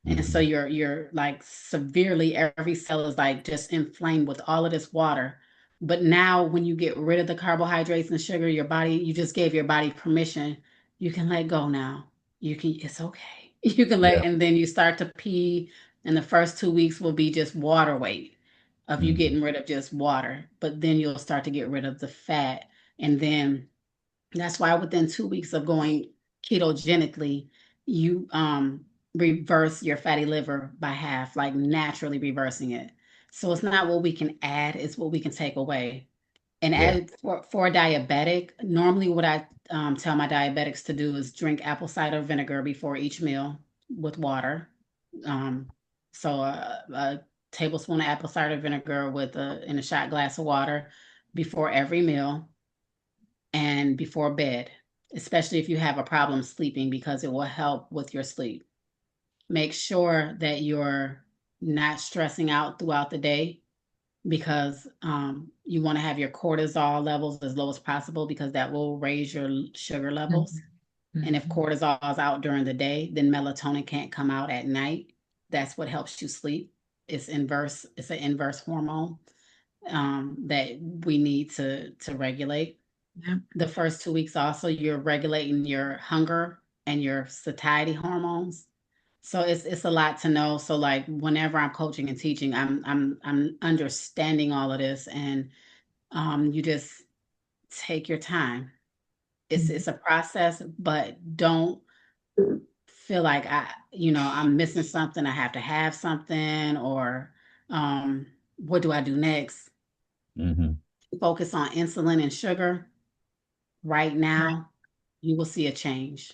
And so you're like severely, every cell is like just inflamed with all of this water. But now when you get rid of the carbohydrates and sugar, you just gave your body permission. You can let go now. It's okay. You can and then you start to pee, and the first 2 weeks will be just water weight of you getting rid of just water. But then you'll start to get rid of the fat. And then that's why within 2 weeks of going ketogenically, you reverse your fatty liver by half, like naturally reversing it. So it's not what we can add, it's what we can take away. And for a diabetic, normally what I tell my diabetics to do is drink apple cider vinegar before each meal with water. So a tablespoon of apple cider vinegar in a shot glass of water before every meal and before bed, especially if you have a problem sleeping, because it will help with your sleep. Make sure that you're not stressing out throughout the day, because you want to have your cortisol levels as low as possible, because that will raise your sugar levels. And if cortisol is out during the day, then melatonin can't come out at night. That's what helps you sleep. It's an inverse hormone that we need to regulate. The first 2 weeks also, you're regulating your hunger and your satiety hormones. So it's a lot to know. So like whenever I'm coaching and teaching, I'm understanding all of this, and you just take your time. It's a process, but don't feel like I'm missing something. I have to have something, or what do I do next? Focus on insulin and sugar. Right now, you will see a change,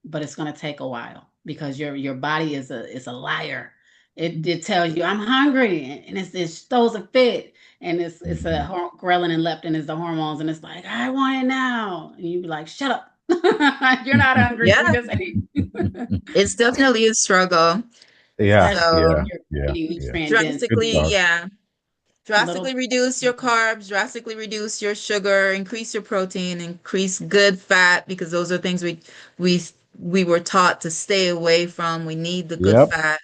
but it's going to take a while, because your body is a liar. It tells you I'm hungry, and it throws a fit, and it's a ghrelin and leptin is the hormones, and it's like, I want it now, and you be like, shut up. You're not hungry. You just ate. It's definitely a struggle. So drastically reduce your carbs, drastically reduce your sugar, increase your protein, increase good fat, because those are things we were taught to stay away from. We need the good fat.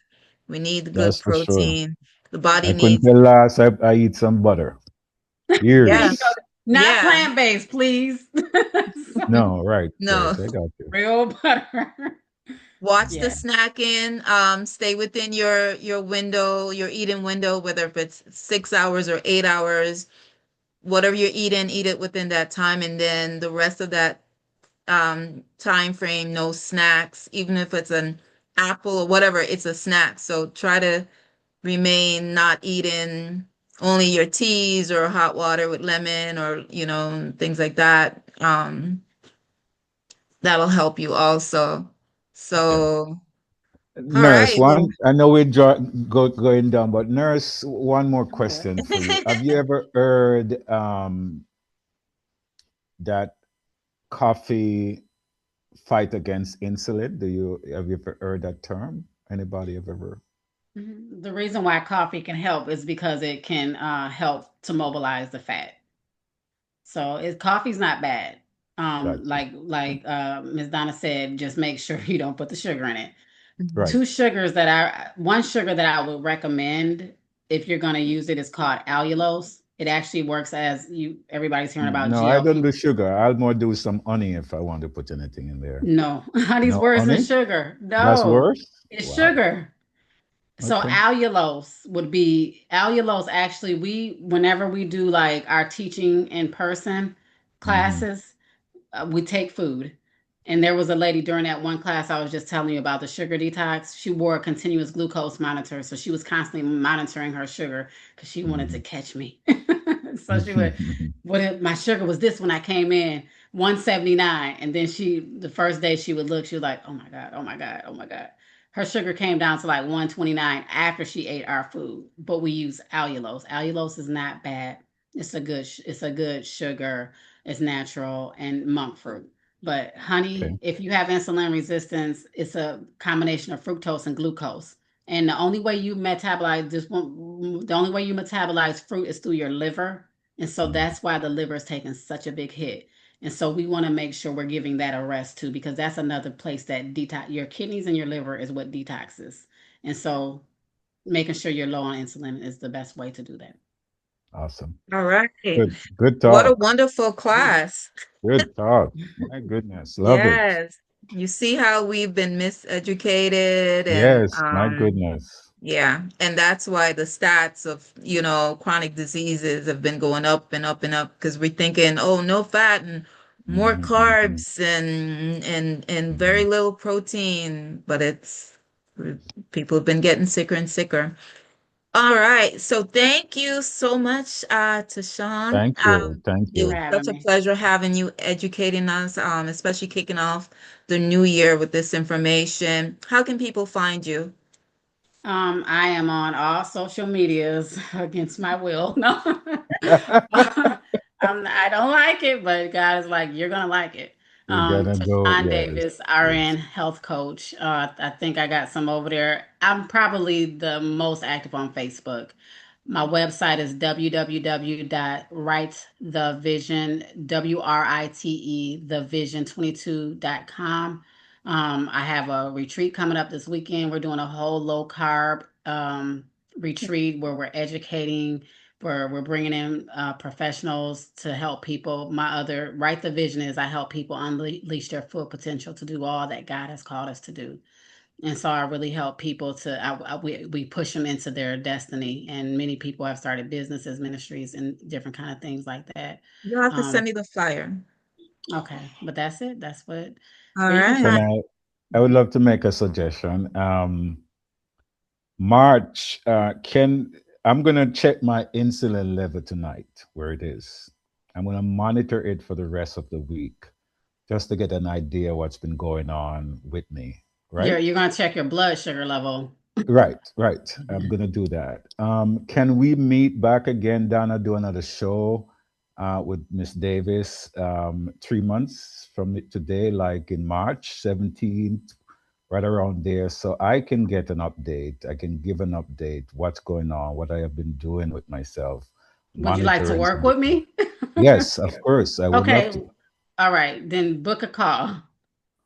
We need the good protein. The body needs. Couldn't tell last I eat some butter. Years. Not plant-based, please. No, right. No. Right, I got you. Real butter. Watch the snacking. Stay within your window, your eating window, whether if it's 6 hours or 8 hours. Whatever you're eating, eat it within that time, and then the rest of that time frame, no snacks. Even if it's an apple or whatever, it's a snack. So try to remain not eating only your teas or hot water with lemon, or things like that. That'll help you also. So Nurse, right. I know we're going down, but nurse, one more question for you. Have you ever heard that coffee fight against insulin? Have you ever heard that term? Anybody have ever? The reason why coffee can help is because it can help to mobilize the fat. So coffee's not bad. Like Ms. Donna said, just make sure you don't put the sugar in it. Right. One sugar that I would recommend if you're going to use it is called allulose. It actually works as everybody's hearing about No, I don't GLP. do sugar. I'll more do some honey if I want to put anything in there. No, honey's No, worse than honey? sugar. That's No, worse? it's Wow. sugar. So Okay. allulose actually, whenever we do like our teaching in person Hmm. classes, we take food. And there was a lady during that one class I was just telling you about, the sugar detox. She wore a continuous glucose monitor. So she was constantly monitoring her sugar because she wanted to Hmm. catch me. So she would, what if my sugar was this when I came in, 179. And then the first day she would look, she was like, oh my God, oh my God, oh my God. Her sugar came down to like 129 after she ate our food. But we use allulose. Allulose is not bad. It's a good sugar. It's natural, and monk fruit. But honey, Okay. if you have insulin resistance, it's a combination of fructose and glucose. And the only way you metabolize fruit is through your liver. And so Mhm. that's why the liver is taking such a big hit. And so we want to make sure we're giving that a rest too, because that's another place that detox your kidneys and your liver is what detoxes. And so making sure you're low on insulin is the best way to do that. Awesome. All right. Good. Good What a talk. wonderful class. Good talk. My goodness. Love it. Yes. You see how we've been miseducated and Yes, my goodness. yeah, and that's why the stats of, chronic diseases have been going up and up and up because we're thinking, oh, no fat and more Hmm. Hmm. carbs and very Hmm. little protein, but people have been getting sicker and sicker. All right. So thank you so much, Tashawn. Thank you. Thank It Thanks for was you. having such a me. pleasure having you educating us, especially kicking off the new year with this information. How can people find you? I am on all social medias against my will. No, I don't like it, but God is like, you're gonna like it. You're gonna do, Tashawn yes. Davis, Yes. RN health coach. I think I got some over there. I'm probably the most active on Facebook. My website is www.writethevision, thevision22.com. I have a retreat coming up this weekend. We're doing a whole low carb retreat where we're educating, where we're bringing in professionals to help people. My other Write the Vision is I help people unleash their full potential to do all that God has called us to do. And so I really help people we push them into their destiny. And many people have started businesses, ministries, and different kind of things like that. You'll have to Um, send me the flyer. okay, but that's it. That's All where you can Can right. find. I would love to make a suggestion. March, I'm gonna check my insulin level tonight, where it is. I'm gonna monitor it for the rest of the week, just to get an idea what's been going on with me, right? You're gonna check your blood sugar level. Right, right. I'm gonna do that. Can we meet back again, Donna, do another show with Miss Davis 3 months from today, like in March 17th, right around there, so I can get an update. I can give an update, what's going on, what I have been doing with myself, Would you like to monitoring work some of with the stuff. me? Yes, of course, I would love Okay. to. All right. Then book a call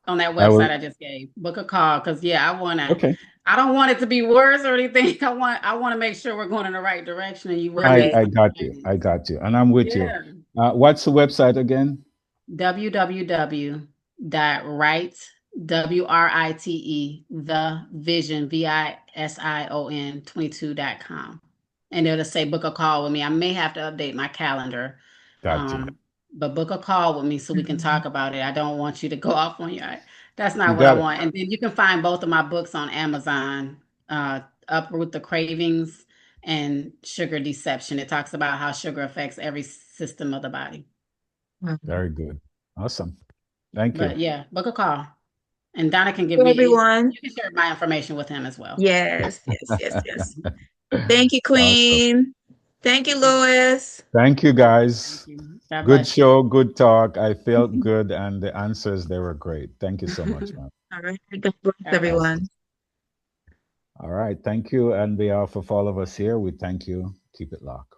on that I website will. I just gave. Book a call because Okay. I don't want it to be worse or anything. I want to make sure we're going in the right direction and you really I need Right. I some got you. I guidance. got you, and I'm with you. Yeah. What's the website again? www.write, the vision, VISION 22.com. And it'll say book a call with me. I may have to update my calendar. Got you. But book a call with me so we can Mhm. talk about it. I don't want you to go off on your, that's You not what I got it. want. And then you can find both of my books on Amazon, Uproot the Cravings and Sugar Deception. It talks about how sugar affects every system of the body. Mhm. Very good. Awesome. Thank But you. yeah, book a call. And Donna can give So me, everyone. you can share my information with him as well. Yes, yes, yes, yes. Thank you, Awesome. Queen. Thank you, Lois. Thank you, Thank guys. you. God Good bless you. show, good talk. I felt good, and the answers, they were great. Thank you so much, man. All right. God bless God bless you. Awesome. everyone. All right. Thank you. On behalf of all of us here, we thank you. Keep it locked.